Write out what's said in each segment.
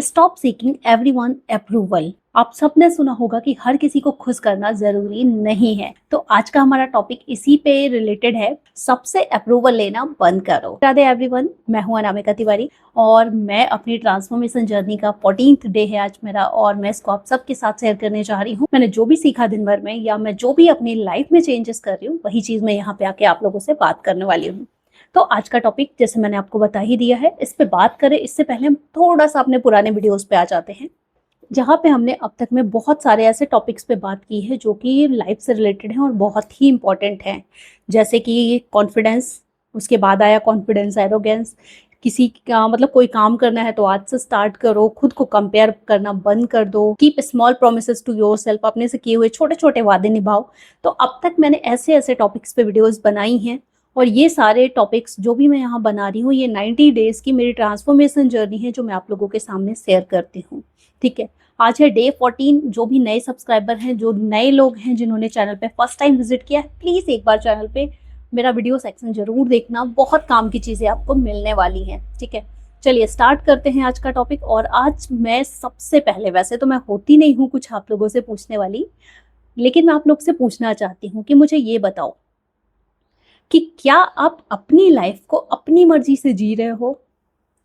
Stop seeking everyone approval. आप सबने सुना होगा कि हर किसी को खुश करना जरूरी नहीं है। तो आज का हमारा टॉपिक इसी पे रिलेटेड है, सबसे अप्रूवल लेना बंद करो। राधे एवरीवन, मैं हूं अनामिका तिवारी और मैं अपनी ट्रांसफॉर्मेशन जर्नी का 14th डे है आज मेरा, और मैं इसको आप सबके साथ शेयर करने जा रही हूँ। मैंने जो भी सीखा दिन भर में, या मैं जो भी अपनी लाइफ में चेंजेस कर रही हूँ, वही चीज मैं यहाँ पे आके आप लोगों से बात करने वाली हूँ। तो आज का टॉपिक जैसे मैंने आपको बता ही दिया है, इस पे बात करें इससे पहले हम थोड़ा सा अपने पुराने वीडियोस पे आ जाते हैं, जहाँ पे हमने अब तक में बहुत सारे ऐसे टॉपिक्स पे बात की है जो कि लाइफ से रिलेटेड हैं और बहुत ही इंपॉर्टेंट हैं। जैसे कि कॉन्फिडेंस, उसके बाद आया कॉन्फिडेंस एरोगेंस, किसी का मतलब कोई काम करना है तो आज से स्टार्ट करो, खुद को कंपेयर करना बंद कर दो, keep small promises to yourself, अपने से किए हुए छोटे छोटे वादे निभाओ। तो अब तक मैंने ऐसे ऐसे टॉपिक्स पे वीडियोस बनाई हैं, और ये सारे टॉपिक्स जो भी मैं यहाँ बना रही हूँ, ये 90 डेज की मेरी ट्रांसफॉर्मेशन जर्नी है जो मैं आप लोगों के सामने शेयर करती हूँ। ठीक है, आज है डे 14। जो भी नए सब्सक्राइबर हैं, जो नए लोग हैं जिन्होंने चैनल पे फर्स्ट टाइम विजिट किया है, प्लीज एक बार चैनल पे मेरा वीडियो सेक्शन जरूर देखना, बहुत काम की चीजें आपको मिलने वाली हैं। ठीक है, चलिए स्टार्ट करते हैं आज का टॉपिक। और आज मैं सबसे पहले, वैसे तो मैं होती नहीं हूँ कुछ आप लोगों से पूछने वाली, लेकिन मैं आप लोग से पूछना चाहती हूँ कि मुझे ये बताओ कि क्या आप अपनी लाइफ को अपनी मर्जी से जी रहे हो?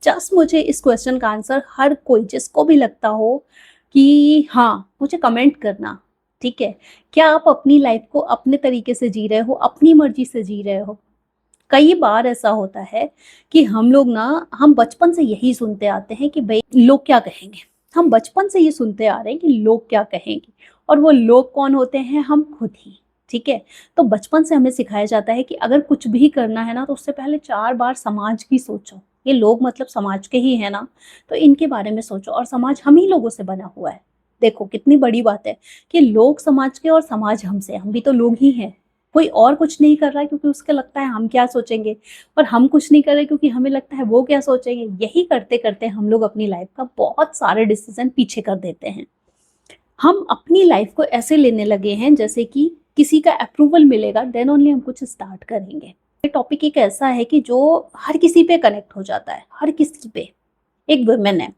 जस्ट मुझे इस क्वेश्चन का आंसर हर कोई, जिसको भी लगता हो कि हाँ, मुझे कमेंट करना। ठीक है, क्या आप अपनी लाइफ को अपने तरीके से जी रहे हो, अपनी मर्जी से जी रहे हो? कई बार ऐसा होता है कि हम लोग ना, हम बचपन से यही सुनते आते हैं कि भाई लोग क्या कहेंगे। हम बचपन से ये सुनते आ रहे हैं कि लोग क्या कहेंगे, और वो लोग कौन होते हैं? हम खुद ही। ठीक है, तो बचपन से हमें सिखाया जाता है कि अगर कुछ भी करना है ना, तो उससे पहले 4 बार समाज की सोचो। ये लोग मतलब समाज के ही है ना, तो इनके बारे में सोचो। और समाज हम ही लोगों से बना हुआ है। देखो कितनी बड़ी बात है कि लोग समाज के और समाज हमसे, हम भी तो लोग ही हैं। कोई और कुछ नहीं कर रहा है क्योंकि उसके लगता है हम क्या सोचेंगे, और हम कुछ नहीं कर रहे क्योंकि हमें लगता है वो क्या सोचेंगे। यही करते करते हम लोग अपनी लाइफ का बहुत सारे डिसीजन पीछे कर देते हैं। हम अपनी लाइफ को ऐसे लेने लगे हैं जैसे कि किसी का अप्रूवल मिलेगा देन ओनली हम कुछ स्टार्ट करेंगे। ये टॉपिक एक ऐसा है कि जो हर किसी पे कनेक्ट हो जाता है, हर किसी पे। एक वुमेन है,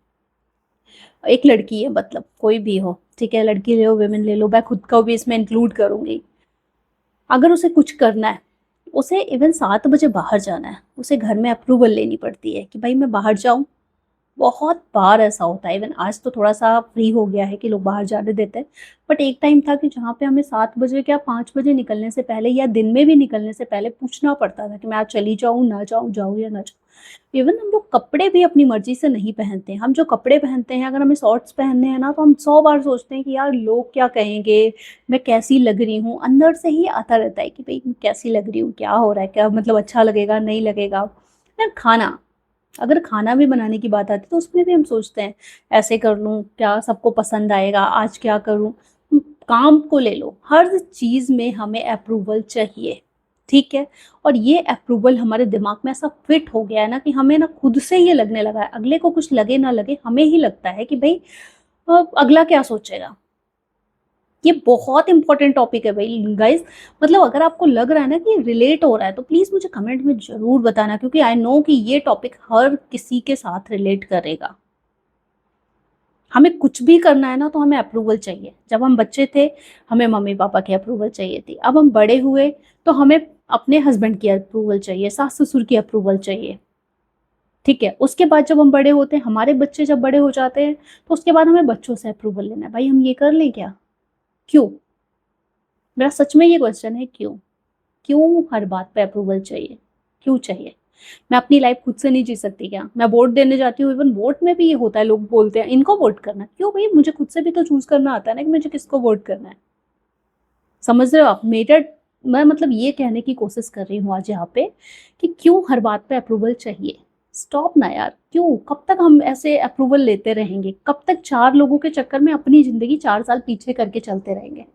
एक लड़की है, मतलब कोई भी हो, ठीक है, लड़की ले लो, वुमेन ले लो, मैं खुद को भी इसमें इंक्लूड करूंगी। अगर उसे कुछ करना है, उसे इवन 7 बजे बाहर जाना है, उसे घर में अप्रूवल लेनी पड़ती है कि भाई मैं बाहर जाऊं। बहुत बार ऐसा होता है, इवन आज तो थोड़ा सा फ्री हो गया है कि लोग बाहर जाने देते हैं, बट एक टाइम था कि जहाँ पे हमें 7 बजे क्या 5 बजे निकलने से पहले, या दिन में भी निकलने से पहले पूछना पड़ता था कि मैं आज चली जाऊँ, ना जाऊँ, जाऊँ या ना जाऊँ। इवन हम लोग कपड़े भी अपनी मर्जी से नहीं पहनते हैं। हम जो कपड़े पहनते हैं, अगर हमें शॉर्ट्स पहनने हैं ना, तो हम 100 बार सोचते हैं कि यार लोग क्या कहेंगे, मैं कैसी लग रही हूँ। अंदर से ही आता रहता है कि भाई मैं कैसी लग रही हूँ, क्या हो रहा है, क्या मतलब अच्छा लगेगा नहीं लगेगा। यार खाना, अगर खाना भी बनाने की बात आती है तो उसमें भी हम सोचते हैं ऐसे कर लूँ, क्या सबको पसंद आएगा, आज क्या करूँ। काम को ले लो, हर चीज़ में हमें अप्रूवल चाहिए। ठीक है, और ये अप्रूवल हमारे दिमाग में ऐसा फिट हो गया है ना कि हमें ना खुद से ये लगने लगा है, अगले को कुछ लगे ना लगे, हमें ही लगता है कि भाई अगला क्या सोचेगा। ये बहुत इंपॉर्टेंट टॉपिक है भाई गाइस। मतलब अगर आपको लग रहा है ना कि रिलेट हो रहा है, तो प्लीज मुझे कमेंट में जरूर बताना, क्योंकि आई नो कि ये टॉपिक हर किसी के साथ रिलेट करेगा। हमें कुछ भी करना है ना, तो हमें अप्रूवल चाहिए। जब हम बच्चे थे, हमें मम्मी पापा की अप्रूवल चाहिए थी। अब हम बड़े हुए तो हमें अपने हस्बैंड की अप्रूवल चाहिए, सास ससुर की अप्रूवल चाहिए। ठीक है, उसके बाद जब हम बड़े होते हैं, हमारे बच्चे जब बड़े हो जाते हैं, तो उसके बाद हमें बच्चों से अप्रूवल लेना है। भाई हम ये कर लें क्या? क्यों? मेरा सच में ये क्वेश्चन है, क्यों? क्यों हर बात पे अप्रूवल चाहिए? क्यों चाहिए? मैं अपनी लाइफ खुद से नहीं जी सकती क्या? मैं वोट देने जाती हूँ, इवन वोट में भी ये होता है, लोग बोलते हैं इनको वोट करना। क्यों भाई, मुझे खुद से भी तो चूज करना आता है ना कि मुझे किसको वोट करना है। समझ रहे हो आप मेरा? मैं मतलब ये कहने की कोशिश कर रही हूँ आज यहाँ पे कि क्यों हर बात पे अप्रूवल चाहिए। स्टॉप ना यार, क्यों? कब तक हम ऐसे अप्रूवल लेते रहेंगे? कब तक 4 लोगों के चक्कर में अपनी जिंदगी 4 साल पीछे करके चलते रहेंगे?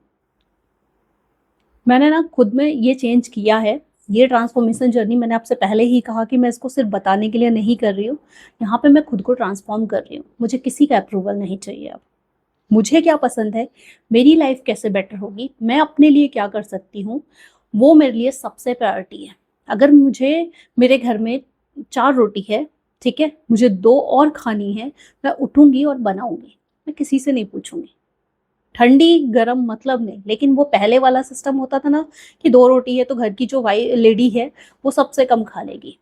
मैंने ना खुद में ये चेंज किया है। ये ट्रांसफॉर्मेशन जर्नी मैंने आपसे पहले ही कहा कि मैं इसको सिर्फ बताने के लिए नहीं कर रही हूँ। यहाँ पे मैं खुद को ट्रांसफॉर्म कर रही हूँ। मुझे किसी का अप्रूवल नहीं चाहिए अब। मुझे क्या पसंद है, मेरी लाइफ कैसे बेटर होगी, मैं अपने लिए क्या कर सकती हूँ, वो मेरे लिए सबसे प्रायोरिटी है। अगर मुझे, मेरे घर में 4 रोटी है, ठीक है, मुझे 2 और खानी है, मैं उठूँगी और बनाऊँगी, मैं किसी से नहीं पूछूँगी। ठंडी, गरम मतलब नहीं, लेकिन वो पहले वाला सिस्टम होता था ना कि 2 रोटी है तो घर की जो वाई लेडी है, वो सबसे कम खा लेगी।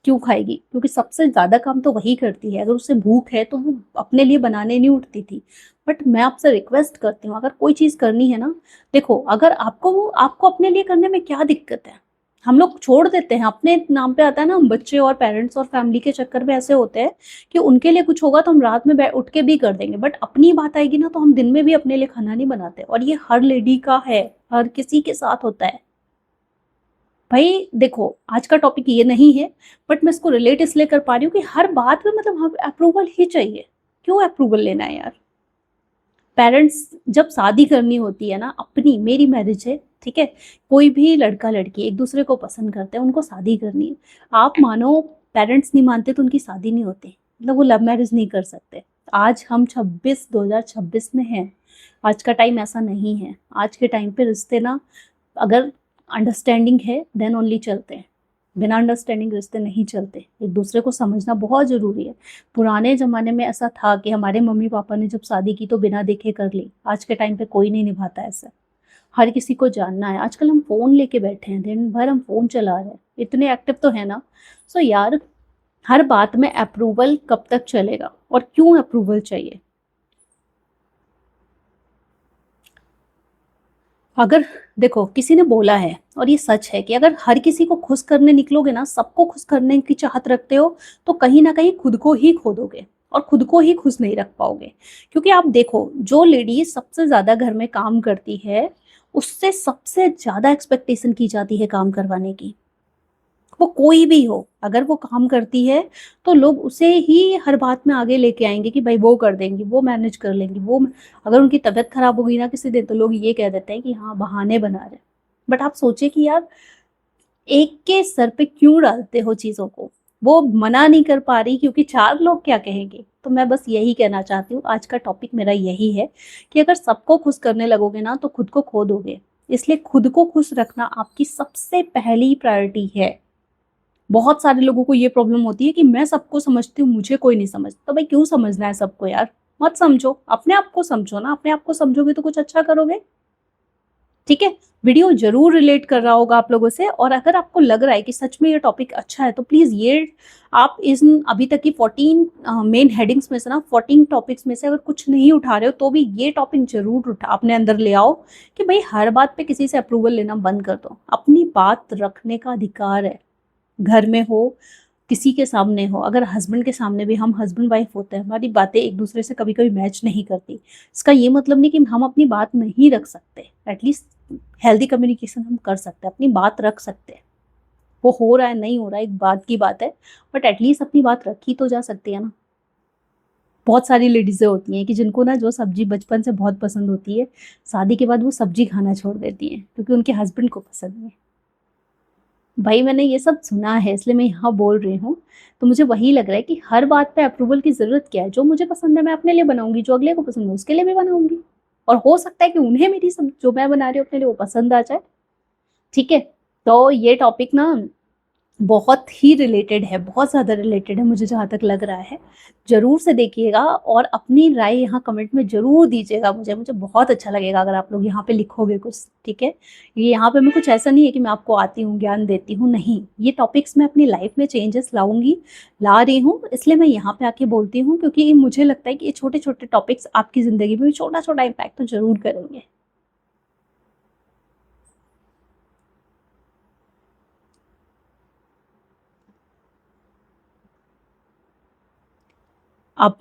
क्यों खाएगी? क्योंकि सबसे ज़्यादा काम तो वही करती है, अगर उसे भूख है तो वो अपने लिए बनाने नहीं उठती थी। बट मैं आपसे रिक्वेस्ट करती हूँ, अगर कोई चीज़ करनी है ना, देखो अगर आपको अपने लिए करने में क्या दिक्कत है? हम लोग छोड़ देते हैं, अपने नाम पे आता है ना, हम बच्चे और पेरेंट्स और फैमिली के चक्कर में ऐसे होते हैं कि उनके लिए कुछ होगा तो हम रात में उठ के भी कर देंगे, बट अपनी बात आएगी ना तो हम दिन में भी अपने लिए खाना नहीं बनाते, और ये हर लेडी का है, हर किसी के साथ होता है। भाई देखो, आज का टॉपिक ये नहीं है, बट मैं इसको रिलेट इसलिए कर पा रही हूँ कि हर बात में मतलब हम अप्रूवल ही चाहिए। क्यों अप्रूवल लेना है यार? पेरेंट्स जब शादी करनी होती है ना, अपनी मेरी मैरिज है, ठीक है, कोई भी लड़का लड़की एक दूसरे को पसंद करते हैं, उनको शादी करनी है, आप मानो पेरेंट्स नहीं मानते तो उनकी शादी नहीं होती, मतलब वो लव मैरिज नहीं कर सकते। आज हम 2026 में हैं, आज का टाइम ऐसा नहीं है। आज के टाइम पे रिश्ते ना, अगर अंडरस्टैंडिंग है देन ओनली चलते हैं, बिना अंडरस्टैंडिंग रिश्ते नहीं चलते। एक दूसरे को समझना बहुत ज़रूरी है। पुराने ज़माने में ऐसा था कि हमारे मम्मी पापा ने जब शादी की तो बिना देखे कर ली, आज के टाइम पे कोई नहीं निभाता ऐसा। हर किसी को जानना है। आजकल हम फ़ोन लेके बैठे हैं, दिन भर हम फ़ोन चला रहे हैं, इतने एक्टिव तो है ना। सो यार, हर बात में अप्रूवल कब तक चलेगा और क्यों अप्रूवल चाहिए? अगर देखो किसी ने बोला है, और ये सच है, कि अगर हर किसी को खुश करने निकलोगे ना, सबको खुश करने की चाहत रखते हो, तो कहीं ना कहीं खुद को ही खो दोगे और खुद को ही खुश नहीं रख पाओगे। क्योंकि आप देखो, जो लेडी सबसे ज्यादा घर में काम करती है, उससे सबसे ज्यादा एक्सपेक्टेशन की जाती है काम करवाने की। वो कोई भी हो, अगर वो काम करती है तो लोग उसे ही हर बात में आगे लेके आएंगे कि भाई वो कर देंगी, वो मैनेज कर लेंगी, वो। अगर उनकी तबीयत खराब होगी ना किसी दिन, तो लोग ये कह देते हैं कि हाँ बहाने बना रहे हैं। बट आप सोचिए कि यार, एक के सर पे क्यों डालते हो चीजों को? वो मना नहीं कर पा रही क्योंकि 4 लोग क्या कहेंगे। तो मैं बस यही कहना चाहती हूँ, आज का टॉपिक मेरा यही है कि अगर सबको खुश करने लगोगे ना तो खुद को खो दोगे। इसलिए खुद को खुश रखना आपकी सबसे पहली प्रायोरिटी है। बहुत सारे लोगों को ये प्रॉब्लम होती है कि मैं सबको समझती हूँ, मुझे कोई नहीं समझता। तो भाई क्यों समझना है सबको यार? मत समझो, अपने आप को समझो ना। अपने आप को समझोगे तो कुछ अच्छा करोगे। ठीक है, वीडियो जरूर रिलेट कर रहा होगा आप लोगों से, और अगर आपको लग रहा है कि सच में ये टॉपिक अच्छा है तो प्लीज ये, आप इस अभी तक की 14 मेन हेडिंग्स में से ना, 14 टॉपिक्स में से अगर कुछ नहीं उठा रहे हो तो भी ये टॉपिक जरूर उठा अपने अंदर ले आओ कि भाई हर बात पे किसी से अप्रूवल लेना बंद कर दो। अपनी बात रखने का अधिकार है, घर में हो, किसी के सामने हो। अगर हस्बैंड के सामने भी, हम हस्बैंड वाइफ होते हैं, हमारी बातें एक दूसरे से कभी कभी मैच नहीं करती, इसका ये मतलब नहीं कि हम अपनी बात नहीं रख सकते। एटलीस्ट हेल्दी कम्युनिकेशन हम कर सकते हैं, अपनी बात रख सकते हैं। वो हो रहा है नहीं हो रहा है एक बात की बात है, बट एटलीस्ट अपनी बात रखी तो जा सकती है ना। बहुत सारी लेडीजें होती हैं कि जिनको ना जो सब्जी बचपन से बहुत पसंद होती है, शादी के बाद वो सब्जी खाना छोड़ देती हैं क्योंकि उनके हस्बैंड को पसंद नहीं है। भाई मैंने ये सब सुना है, इसलिए मैं यहाँ बोल रही हूँ। तो मुझे वही लग रहा है कि हर बात पे अप्रूवल की जरूरत क्या है? जो मुझे पसंद है मैं अपने लिए बनाऊंगी, जो अगले को पसंद है उसके लिए भी बनाऊंगी। और हो सकता है कि उन्हें मेरी सब जो मैं बना रही हूँ अपने लिए वो पसंद आ जाए। ठीक है, तो ये टॉपिक ना बहुत ही रिलेटेड है, बहुत ज़्यादा रिलेटेड है मुझे जहाँ तक लग रहा है। ज़रूर से देखिएगा और अपनी राय यहाँ कमेंट में ज़रूर दीजिएगा। मुझे मुझे बहुत अच्छा लगेगा अगर आप लोग यहाँ पे लिखोगे कुछ। ठीक है, ये यहाँ पे मैं कुछ ऐसा नहीं है कि मैं आपको आती हूँ ज्ञान देती हूँ, नहीं। ये टॉपिक्स मैं अपनी लाइफ में चेंजेस लाऊंगी, ला रही हूँ, इसलिए मैं यहाँ पे आके बोलती हूँ, क्योंकि मुझे लगता है कि ये छोटे छोटे टॉपिक्स आपकी ज़िंदगी में भी छोटा छोटा इम्पैक्ट तो ज़रूर करेंगे। अब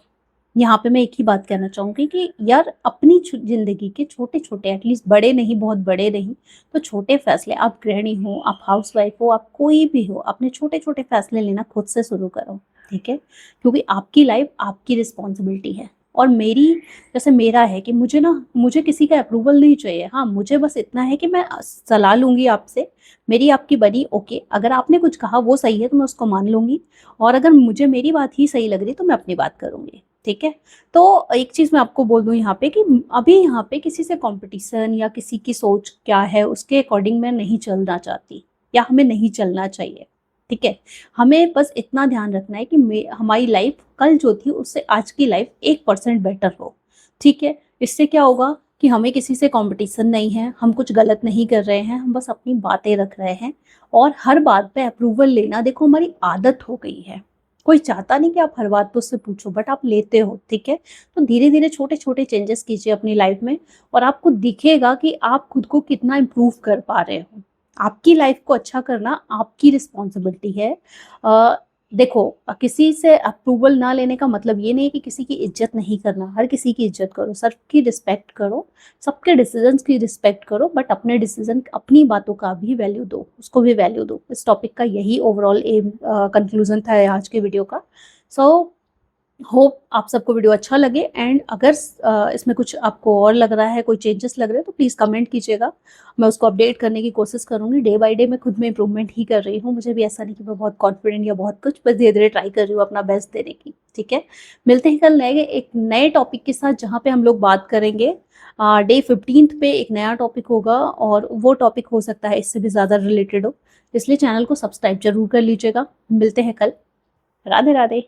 यहाँ पे मैं एक ही बात कहना चाहूंगी कि यार, अपनी जिंदगी के छोटे छोटे, एटलीस्ट बड़े नहीं, बहुत बड़े नहीं, तो छोटे फैसले, आप गृहिणी हो, आप हाउसवाइफ हो, आप कोई भी हो, अपने छोटे छोटे फैसले लेना खुद से शुरू करो। ठीक है, क्योंकि आपकी लाइफ आपकी रिस्पॉन्सिबिलिटी है। और मेरी, जैसे मेरा है कि मुझे किसी का अप्रूवल नहीं चाहिए। हाँ, मुझे बस इतना है कि मैं सलाह लूंगी आपसे, मेरी आपकी बनी, ओके, अगर आपने कुछ कहा वो सही है तो मैं उसको मान लूंगी, और अगर मुझे मेरी बात ही सही लग रही तो मैं अपनी बात करूंगी। ठीक है, तो एक चीज मैं आपको बोल दूं यहाँ पे कि अभी यहाँ पे किसी से कंपटीशन या किसी की सोच क्या है उसके अकॉर्डिंग मैं नहीं चलना चाहती, या हमें नहीं चलना चाहिए। ठीक है। हमें बस इतना ध्यान रखना है कि हमारी लाइफ कल जो थी उससे आज की लाइफ 1% बेटर हो। ठीक है। इससे क्या होगा कि हमें किसी से कंपटीशन नहीं है, हम कुछ गलत नहीं कर रहे हैं, हम बस अपनी बातें रख रहे हैं। और हर बात पे अप्रूवल लेना देखो हमारी आदत हो गई है। कोई चाहता नहीं कि आप हर बात पे उससे पूछो, बट आप लेते हो। ठीक है। तो धीरे धीरे छोटे छोटे चेंजेस कीजिए अपनी लाइफ में, और आपको दिखेगा कि आप खुद को कितना इम्प्रूव कर पा रहे हो। आपकी लाइफ को अच्छा करना आपकी रिस्पॉन्सिबिलिटी है। देखो, किसी से अप्रूवल ना लेने का मतलब ये नहीं है कि किसी की इज्जत नहीं करना। हर किसी की इज्जत करो, सबकी रिस्पेक्ट करो, सबके डिसीजंस की रिस्पेक्ट करो, बट अपने डिसीजन, अपनी बातों का भी वैल्यू दो, उसको भी वैल्यू दो। इस टॉपिक का यही ओवरऑल एम कंक्लूजन था आज के वीडियो का। सो होप आप सबको वीडियो अच्छा लगे, एंड अगर इसमें कुछ आपको और लग रहा है, कोई चेंजेस लग रहे हैं, तो प्लीज़ कमेंट कीजिएगा। मैं उसको अपडेट करने की कोशिश करूँगी। डे बाय डे मैं खुद में इंप्रूवमेंट ही कर रही हूँ। मुझे भी ऐसा नहीं कि मैं बहुत कॉन्फिडेंट या बहुत कुछ, बस धीरे धीरे ट्राई कर रही हूँ अपना बेस्ट देने की। ठीक है। मिलते हैं कल नए एक नए टॉपिक के साथ, जहाँ पे हम लोग बात करेंगे डे 15 पे एक नया टॉपिक होगा, और वो टॉपिक हो सकता है इससे भी ज़्यादा रिलेटेड हो। इसलिए चैनल को सब्सक्राइब जरूर कर लीजिएगा। मिलते हैं कल। राधे राधे।